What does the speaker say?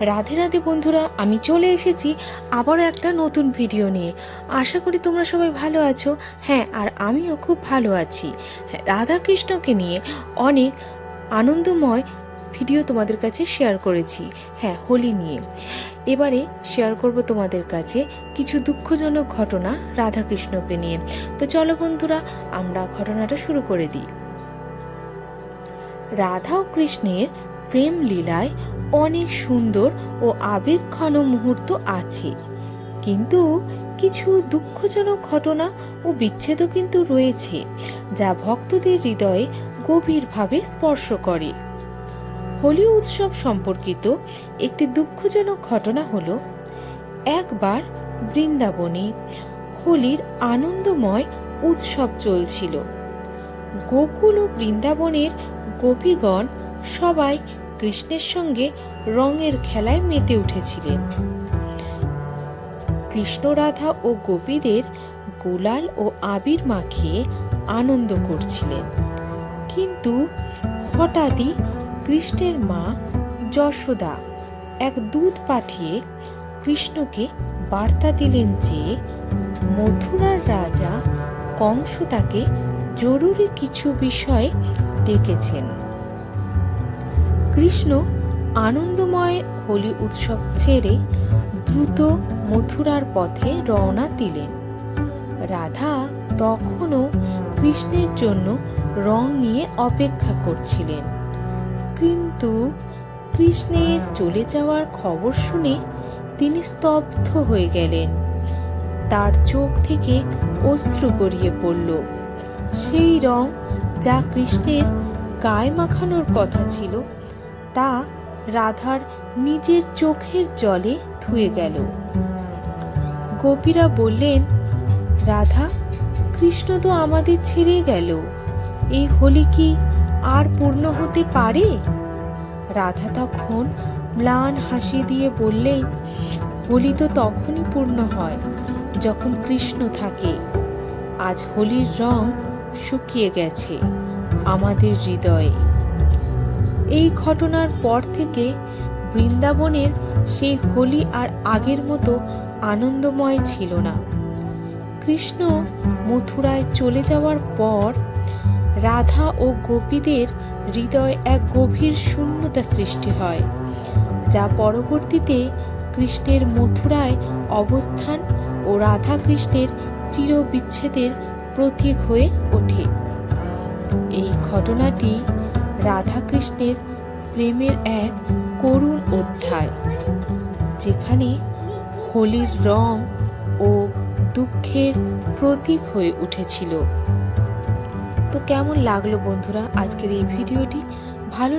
রাধে রাধে বন্ধুরা, আমি চলে এসেছি আবারও একটা নতুন ভিডিও নিয়ে। আশা করি তোমরা সবাই ভালো আছো। হ্যাঁ, আর আমিও খুব ভালো আছি। হ্যাঁ, রাধাকৃষ্ণকে নিয়ে অনেক আনন্দময় ভিডিও তোমাদের কাছে শেয়ার করেছি। হ্যাঁ, হোলি নিয়ে এবারে শেয়ার করব তোমাদের কাছে কিছু দুঃখজনক ঘটনা রাধাকৃষ্ণকে নিয়ে। তো চলো বন্ধুরা, আমরা ঘটনাটা শুরু করে দিই। রাধা ও কৃষ্ণের প্রেম লীলায় অনেক সুন্দর ও আবেগঘন মুহূর্ত আছে, কিন্তু কিছু দুঃখজনক ঘটনা ও বিচ্ছেদও কিন্তু রয়েছে, যা ভক্তদের হৃদয়ে গভীরভাবে স্পর্শ করে। হোলি উৎসব সম্পর্কিত একটি দুঃখজনক ঘটনা হলো, একবার বৃন্দাবনে হোলির আনন্দময় উৎসব চলছিল। গোকুল ও বৃন্দাবনের গোপীগণ সবাই কৃষ্ণের সঙ্গে রঙের খেলায় মেতে উঠেছিলেন। কৃষ্ণ রাধা ও গোপীদের গুলাল ও আবির মাখিয়ে আনন্দ করছিলেন। কিন্তু হঠাৎই কৃষ্ণের মা যশোদা এক দূত পাঠিয়ে কৃষ্ণকে বার্তা দিলেন যে মথুরার রাজা কংস তাকে জরুরি কিছু বিষয়ে ডেকেছেন। কৃষ্ণ আনন্দময় হোলি উৎসব ছেড়ে দ্রুত মথুরার পথে রওনা দিলেন। রাধা তখনও কৃষ্ণের জন্য রং নিয়ে অপেক্ষা করছিলেন, কিন্তু কৃষ্ণের চলে যাওয়ার খবর শুনে তিনি স্তব্ধ হয়ে গেলেন। তার চোখ থেকে অশ্রু গড়িয়ে পড়ল। সেই রং যা কৃষ্ণের গায়ে মাখানোর কথা ছিল, তা রাধার নিজের চোখের জলে ধুয়ে গেল। গোপীরা বললেন, রাধা, কৃষ্ণ তো আমাদের ছেড়ে গেল, এই হোলি কি আর পূর্ণ হতে পারে? রাধা তখন ম্লান হাসি দিয়ে বললেন, হোলি তো তখনই পূর্ণ হয় যখন কৃষ্ণ থাকে। আজ হোলির রং শুকিয়ে গেছে আমাদের হৃদয়ে। এই ঘটনার পর থেকে বৃন্দাবনের সেই হোলি আর আগের মতো আনন্দময় ছিল না। কৃষ্ণ মথুরায় চলে যাওয়ার পর রাধা ও গোপীদের হৃদয়ে এক গভীর শূন্যতা সৃষ্টি হয়, যা পরবর্তীতে কৃষ্ণের মথুরায় অবস্থান ও রাধা কৃষ্ণের চিরবিচ্ছেদের প্রতীক হয়ে ওঠে। এই ঘটনাটি রাধা কৃষ্ণের প্রেমের এক করুণ অধ্যায়, যেখানে হোলির রং ও দুঃখের প্রতীক হয়ে উঠেছিল। তো কেমন লাগলো বন্ধুরা আজকের এই ভিডিওটি? ভালো